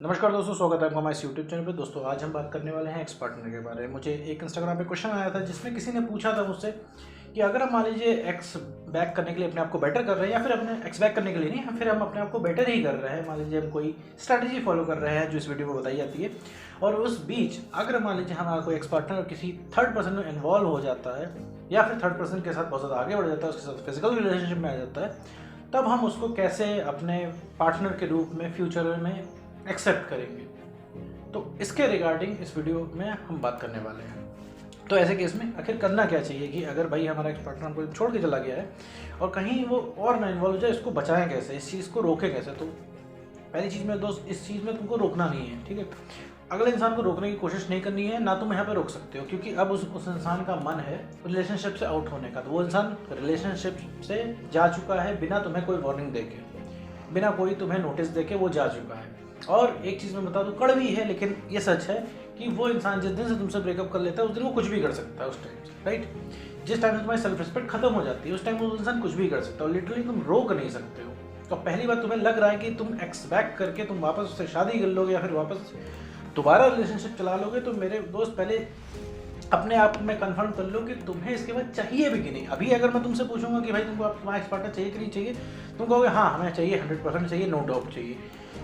नमस्कार दोस्तों, स्वागत है आपका हमारे यूट्यूब चैनल पे। दोस्तों आज हम बात करने वाले हैं एक्स पार्टनर के बारे में। मुझे एक इंस्टाग्राम पे क्वेश्चन आया था जिसमें किसी ने पूछा था मुझसे कि अगर हम मान लीजिए एक्स बैक करने के लिए अपने आप को बेटर कर रहे हैं, या फिर अपने एक्स बैक करने के लिए नहीं, हम फिर हम अपने आप को बेटर ही कर रहे हैं, मान लीजिए हम कोई स्ट्रैटेजी फॉलो कर रहे हैं जो इस वीडियो में बताई जाती है, और उस बीच अगर मान लीजिए हमारा कोई एक्स पार्टनर किसी थर्ड पर्सन में इन्वॉल्व हो जाता है या फिर थर्ड पर्सन के साथ बहुत ज़्यादा आगे बढ़ जाता है, उसके साथ फिजिकल रिलेशनशिप में आ जाता है, तब हम उसको कैसे अपने पार्टनर के रूप में फ्यूचर में एक्सेप्ट करेंगे। तो इसके रिगार्डिंग इस वीडियो में हम बात करने वाले हैं। तो ऐसे केस में आखिर करना क्या चाहिए कि अगर भाई हमारा एक्स पार्टनर हमको छोड़ के चला गया है और कहीं वो और ना इन्वॉल्व हो जाए, इसको बचाएं कैसे, इस चीज़ को रोकें कैसे। तो पहली चीज़ में दोस्त, इस चीज़ में तुमको रोकना नहीं है, ठीक है। अगले इंसान को रोकने की कोशिश नहीं करनी है, ना तुम यहाँ पे रोक सकते हो, क्योंकि अब उस इंसान का मन है रिलेशनशिप से आउट होने का। तो वो इंसान रिलेशनशिप से जा चुका है बिना तुम्हें कोई वार्निंग देके, बिना कोई तुम्हें नोटिस देके वो जा चुका है। और एक चीज़ मैं बता दूँ, कड़वी है लेकिन ये सच है कि वो इंसान जिस दिन से तुमसे ब्रेकअप कर लेता है उस दिन वो कुछ भी कर सकता है उस टाइम से, राइट। जिस टाइम से तुम्हारी सेल्फ रिस्पेक्ट खत्म हो जाती है उस टाइम वो इंसान कुछ भी कर सकता है और लिटरली तुम रोक नहीं सकते हो। तो पहली बात, तुम्हें लग रहा है कि तुम एक्स बैक करके तुम वापस उससे शादी कर लोगे या फिर वापस दोबारा रिलेशनशिप चला लोगे, तो मेरे दोस्त पहले अपने आप में कंफर्म कर लो कि तुम्हें इसके बाद चाहिए भी कि नहीं। अभी अगर मैं तुमसे पूछूंगा कि भाई तुमको तुम्हारा एक्स पार्टनर चाहिए कि नहीं चाहिए, तुम कहोगे हाँ हमें चाहिए, 100% चाहिए, नो डाउट चाहिए,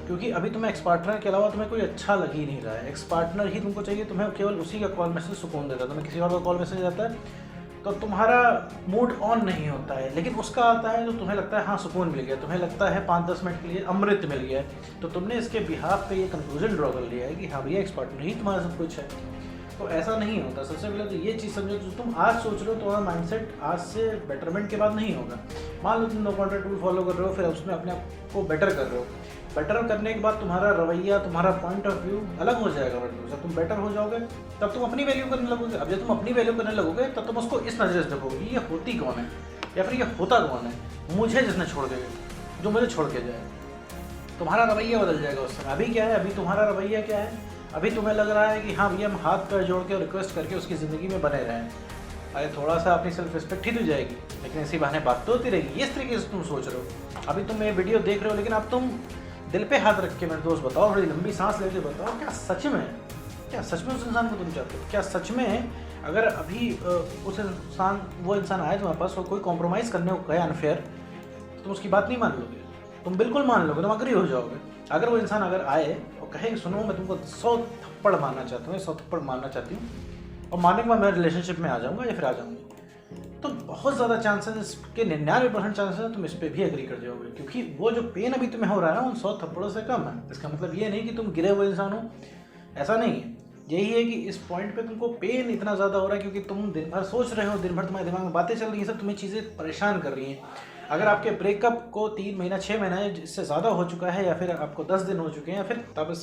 क्योंकि अभी तुम्हें एक्स पार्टनर के अलावा तुम्हें कोई अच्छा लग ही नहीं रहा है। एक्स पार्टनर ही तुमको चाहिए, तुम्हें केवल उसी का कॉल मैसेज सुकून देता है। तुम्हें किसी और का कॉल मैसेज आता है तो तुम्हारा मूड ऑन नहीं होता है, लेकिन उसका आता है तो तुम्हें लगता है हाँ सुकून मिल गया, तुम्हें लगता है 5-10 मिनट के लिए अमृत मिल गया है। तो तुमने इसके बिहाफ पे ये कंक्लूजन ड्रॉ कर लिया है कि हाँ भैया एक्स पार्टनर ही तुम्हारा सब कुछ है। तो ऐसा नहीं होता। सबसे पहले तो ये चीज़ समझो, जो तुम आज सोच रहे हो तुम्हारा माइंडसेट आज से बेटरमेंट के बाद नहीं होगा। मान लो तुम नो कॉन्टैक्ट रूल फॉलो कर रहे हो, फिर उसमें अपने आप को बेटर कर रहे हो। बेटर करने के बाद तुम्हारा रवैया, तुम्हारा पॉइंट ऑफ व्यू अलग हो जाएगा। मतलब जब तुम बेटर हो जाओगे तब तुम अपनी वैल्यू करने लगोगे। अब जब तुम अपनी वैल्यू करने लगोगे तब तुम उसको इस नज़र से देखोगे, ये होती कौन है या फिर ये होता कौन है, मुझे जिसने छोड़ के गया, जो मुझे छोड़ के जाए। तुम्हारा रवैया बदल जाएगा उस समय। अभी क्या है, अभी तुम्हारा रवैया क्या है, अभी तुम्हें लग रहा है कि हाँ भैया हम हाथ पैर जोड़ के रिक्वेस्ट करके उसकी ज़िंदगी में बने रहें। अरे थोड़ा सा अपनी सेल्फ रिस्पेक्ट ही तो जाएगी, लेकिन इसी बहाने बात तो होती रहेगी। इस तरीके से तुम सोच रहे हो। अभी तुम ये वीडियो देख रहे हो, लेकिन अब तुम दिल पे हाथ रख के मेरे दोस्त बताओ, थोड़ी लंबी सांस लेके बताओ, क्या सच में उस इंसान को तुम चाहते हो? क्या सच में अगर अभी उस इंसान, वो इंसान आए तुम्हारे पास और कोई कॉम्प्रोमाइज़ करने को कहे अनफेयर, तो तुम उसकी बात नहीं मान लोगे? तुम बिल्कुल मान लोगे, तुम अग्री हो जाओगे। अगर वो इंसान अगर आए और कहे कि सुनो मैं तुमको 100 थप्पड़ मारना चाहता हूँ, 100 थप्पड़ मारना चाहती हूँ, और मारने के बाद मैं रिलेशनशिप में आ जाऊँगा या फिर आ जाऊँगी, तो बहुत ज़्यादा चांसेस के 99% चांसेस है तुम इस पर भी एग्री कर जाओगे, क्योंकि वो जो पेन अभी तुम्हें हो रहा है ना उन 100 थप्पड़ों से कम है। इसका मतलब ये नहीं कि तुम गिरे हुए इंसान हो, ऐसा नहीं है। यही है कि इस पॉइंट पे तुमको पेन इतना ज़्यादा हो रहा है क्योंकि तुम दिन भर सोच रहे हो, दिन भर तुम्हारे दिमाग में बातें चल रही हैं, सब तुम्हें चीज़ें परेशान कर रही हैं। अगर आपके ब्रेकअप को 3 महीना 6 महीना इससे ज़्यादा हो चुका है, या फिर आपको 10 दिन हो चुके हैं, या फिर तब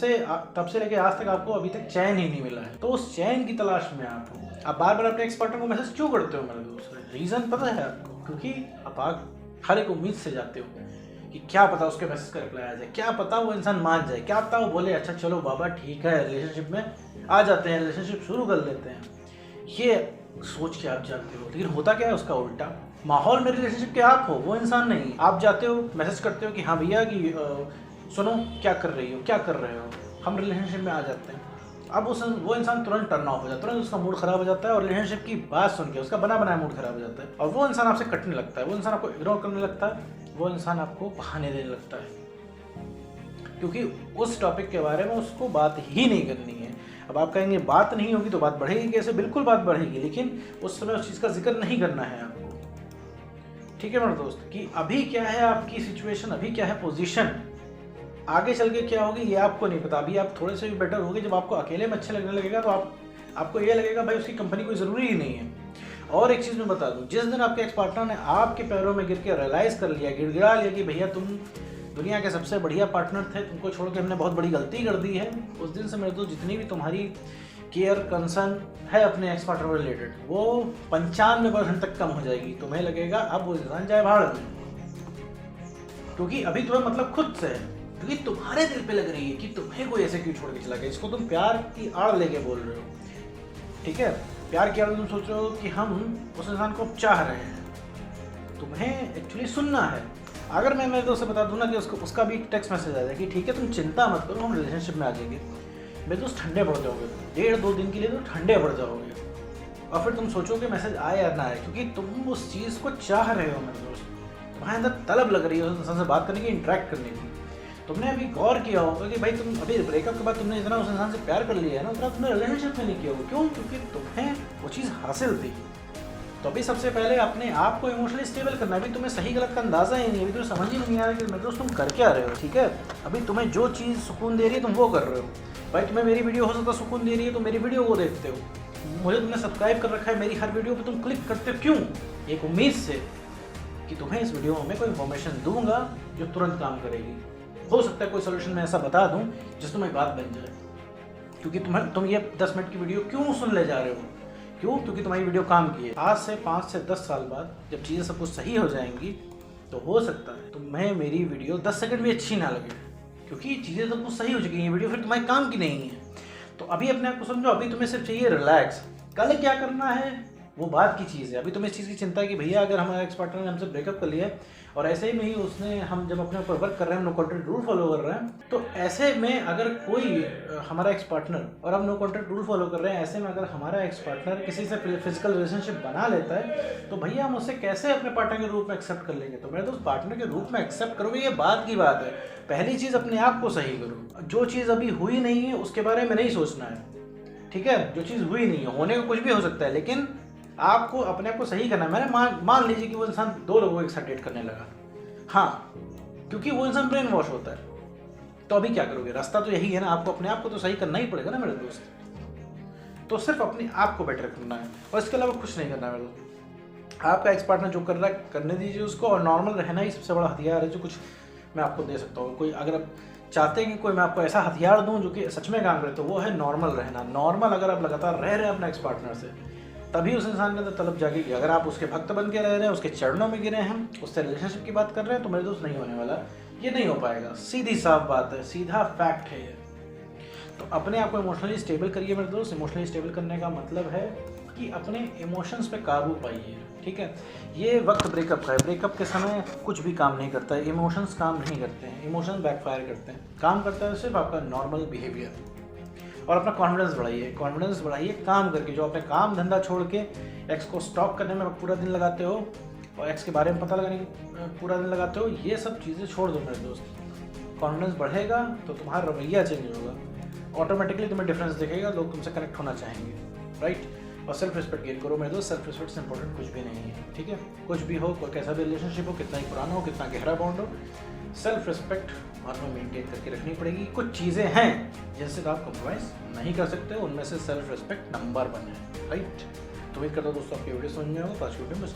से लेके आज तक आपको अभी तक चैन ही नहीं मिला है, तो उस चैन की तलाश में आप बार बार अपने एक्स पार्टनर को मैसेज क्यों करते हो मेरे दोस्त? रीज़न पता है आपको? क्योंकि आप हर एक उम्मीद से जाते हो कि क्या पता उसके मैसेज का रिप्लाई आ जाए, क्या पता वो इंसान मान जाए, क्या पता वो बोले अच्छा चलो बाबा ठीक है रिलेशनशिप में आ जाते हैं, रिलेशनशिप शुरू कर लेते हैं। ये सोच के आप जाते हो, लेकिन होता क्या है उसका उल्टा। माहौल में रिलेशनशिप के आप हो, वो इंसान नहीं। आप जाते हो, मैसेज करते हो कि हाँ भैया कि सुनो क्या कर रही हो, क्या कर रहे हो, हम रिलेशनशिप में आ जाते हैं। अब वो इंसान तुरंत टर्न ऑफ हो जाता है, तुरंत उसका मूड खराब हो जाता है और रिलेशनशिप की बात सुन के उसका बना बनाया मूड खराब हो जाता है, और वो इंसान आपसे कटने लगता है, वो इंसान आपको इग्नोर करने लगता है, वो इंसान आपको बहाने देने लगता है, क्योंकि उस टॉपिक के बारे में उसको बात ही नहीं करनी है। अब आप कहेंगे बात नहीं होगी तो बात बढ़ेगी कैसे? बिल्कुल बात बढ़ेगी, लेकिन उस समय उस चीज़ का जिक्र नहीं करना है आपको, ठीक है मेरे दोस्त। कि अभी क्या है आपकी सिचुएशन, अभी क्या है पोजीशन, आगे चल के क्या होगी ये आपको नहीं पता। अभी आप थोड़े से भी बेटर होगे, जब आपको अकेले में अच्छा लगने लगेगा तो आपको ये लगेगा भाई उसकी कंपनी कोई ज़रूरी ही नहीं है। और एक चीज़ मैं बता दूं, जिस दिन आपके एक्स पार्टनर ने आपके पैरों में गिर के रियलाइज़ कर लिया, गिड़गिड़ा लिया कि भैया तुम दुनिया के सबसे बढ़िया पार्टनर थे, तुमको छोड़ के हमने बहुत बड़ी गलती कर दी है, उस दिन से मेरे दोस्त जितनी भी तुम्हारी केयर कंसर्न है अपने एक्स पार्टनर रिलेटेड, वो 95% तक कम हो जाएगी। तुम्हें लगेगा अब वो इंसान जाए भाड़ में, क्योंकि अभी तुम्हें मतलब खुद से है, क्योंकि तुम्हारे दिल पे लग रही है कि तुम्हें कोई ऐसे क्यों छोड़ के चला गया। इसको तुम प्यार की आड़ लेके बोल रहे हो, ठीक है। प्यार की आड़ तुम सोच रहे हो कि हम उस इंसान को चाह रहे हैं, तुम्हें एक्चुअली सुनना है। अगर मैं मेरे दोस्त से बता दूँ ना कि उसका भी टेक्स्ट मैसेज आ जाए कि ठीक है तुम चिंता मत करो, हम रिलेशनशिप में आ जाएंगे, मेरे दोस्त ठंडे पड़ जाओगे, 1-2 दिन के लिए तो ठंडे पड़ जाओगे। और फिर तुम सोचोगे मैसेज आए या ना आए, क्योंकि तुम उस चीज़ को चाह रहे हो मेरे दोस्त, तुम्हारे अंदर तलब लग रही है उस इंसान से बात करने की, इंटरेक्ट करने की। तुमने अभी गौर किया होगा कि भाई तुम अभी ब्रेकअप के बाद तुमने इतना उस इंसान से प्यार कर लिया है ना, उतना तुमने रिलेशनशिप में नहीं किया होगा। क्यों? क्योंकि तुम्हें वो चीज़ हासिल थी। तो अभी सबसे पहले अपने आप को इमोशनली स्टेबल करना है। अभी तुम्हें सही गलत का अंदाज़ा ही नहीं, अभी तुम्हें समझ ही नहीं आ रहा कि मेरे दोस्त तुम कर क्या रहे हो। ठीक है, अभी तुम्हें जो चीज़ सुकून दे रही है तुम वो कर रहे हो। भाई तुम्हें मेरी वीडियो हो सकता है सुकून दे रही है तो मेरी वीडियो वो देखते हो, मुझे तुमने सब्सक्राइब कर रखा है, मेरी हर वीडियो पे तुम क्लिक करते हो। क्यों? एक उम्मीद से कि तुम्हें इस वीडियो में कोई इन्फॉर्मेशन दूंगा जो तुरंत काम करेगी। हो सकता है कोई सोल्यूशन मैं ऐसा बता दूं जिस तुम्हें बात बन जाए। क्योंकि तुम ये 10 मिनट की वीडियो क्यों सुन ले जा रहे हो? क्यों? क्योंकि तुम्हारी वीडियो काम की है। आज से 5 से 10 साल बाद जब चीज़ें सब कुछ सही हो जाएंगी तो हो सकता है तुम्हें मेरी वीडियो 10 सेकंड भी अच्छी ना लगे, क्योंकि चीज़ें सब कुछ सही हो चुकी हैं, वीडियो फिर तुम्हारे काम की नहीं है। तो अभी अपने आप को समझो, अभी तुम्हें सिर्फ चाहिए रिलैक्स। कल क्या करना है वो बात की चीज़ है। अभी तुम्हें इस चीज़ की चिंता है कि भैया अगर हमारा एक्स पार्टनर ने हमसे ब्रेकअप कर लिया है और ऐसे ही में ही उसने, हम जब अपने ऊपर वर्क कर रहे हैं, नो कॉन्ट्रैक्ट रूल फॉलो कर रहे हैं, तो ऐसे में अगर कोई हमारा एक्स पार्टनर और हम नो कॉन्ट्रैक्ट रूल फॉलो कर रहे हैं, ऐसे में अगर हमारा एक्स पार्टनर किसी से फिजिकल रिलेशनशिप बना लेता है तो भैया हम उससे कैसे अपने पार्टनर के रूप में एक्सेप्ट कर लेंगे? तो मेरे दोस्त पार्टनर के रूप में एक्सेप्ट करोगे, ये बात की बात है। पहली चीज़ अपने आप को सही करो। जो चीज़ अभी हुई नहीं है उसके बारे में नहीं सोचना है। ठीक है, जो चीज़ हुई नहीं है, होने को कुछ भी हो सकता है, लेकिन आपको अपने आप को सही करना है। मैंने मान लीजिए कि वो इंसान 2 लोगों को एक साथ डेट करने लगा, हाँ, क्योंकि वो इंसान ब्रेन वॉश होता है। तो अभी क्या करोगे? रास्ता तो यही है ना, आपको अपने आप को तो सही करना ही पड़ेगा ना मेरे दोस्त। तो सिर्फ अपने आप को बेटर करना है और इसके अलावा कुछ नहीं करना है मेरे दोस्त। आपका एक्स पार्टनर जो कर रहा है करने दीजिए उसको, और नॉर्मल रहना ही सबसे बड़ा हथियार है जो कुछ मैं आपको दे सकता हूँ। कोई अगर आप चाहते हैं कि कोई मैं आपको ऐसा हथियार दूं जो कि सच में काम करे तो वो है नॉर्मल रहना। नॉर्मल अगर आप लगातार रह रहे हैं अपने एक्स पार्टनर से, तभी उस इंसान के अंदर तलब जागेगी। अगर आप उसके भक्त बन के रह रहे हैं, उसके चरणों में गिरे हैं, उससे रिलेशनशिप की बात कर रहे हैं, तो मेरे दोस्त नहीं होने वाला, ये नहीं हो पाएगा। सीधी साफ बात है, सीधा फैक्ट है ये। तो अपने आप को इमोशनली स्टेबल करिए मेरे दोस्त। इमोशनली स्टेबल करने का मतलब है कि अपने इमोशंस पे काबू पाइए। ठीक है, ये वक्त ब्रेकअप का है। ब्रेकअप के समय कुछ भी काम नहीं करता है, इमोशंस काम नहीं करते हैं, इमोशंस बैकफायर करते हैं। काम करता है सिर्फ आपका नॉर्मल बिहेवियर। और अपना कॉन्फिडेंस बढ़ाइए, कॉन्फिडेंस बढ़ाइए काम करके। जो अपने काम धंधा छोड़ के एक्स को स्टॉक करने में पूरा दिन लगाते हो और एक्स के बारे में पता लगाने की पूरा दिन लगाते हो, ये सब चीज़ें छोड़ दो मेरे दोस्त। कॉन्फिडेंस बढ़ेगा तो तुम्हारा रवैया चेंज होगा, ऑटोमेटिकली तुम्हें डिफरेंस दिखेगा, लोग तुमसे कनेक्ट होना चाहेंगे, राइट। और सेल्फ रिस्पेक्ट गेन करो मेरे दोस्त। सेल्फ रिस्पेक्ट से इंपॉर्टेंट कुछ भी नहीं है। ठीक है, कुछ भी हो, कोई कैसा भी रिलेशनशिप हो, कितना ही पुराना हो, कितना गहरा बॉन्ड हो, सेल्फ रिस्पेक्ट बाद में मेंटेन करके रखनी पड़ेगी। कुछ चीज़ें हैं जिनसे तो आप कॉम्प्रोमाइज़ नहीं कर सकते, उनमें से सेल्फ रिस्पेक्ट नंबर 1 है, राइट। तो उम्मीद करता हूँ दोस्तों आपकी वीडियो समझ में आएगा। तो आज की वीडियो में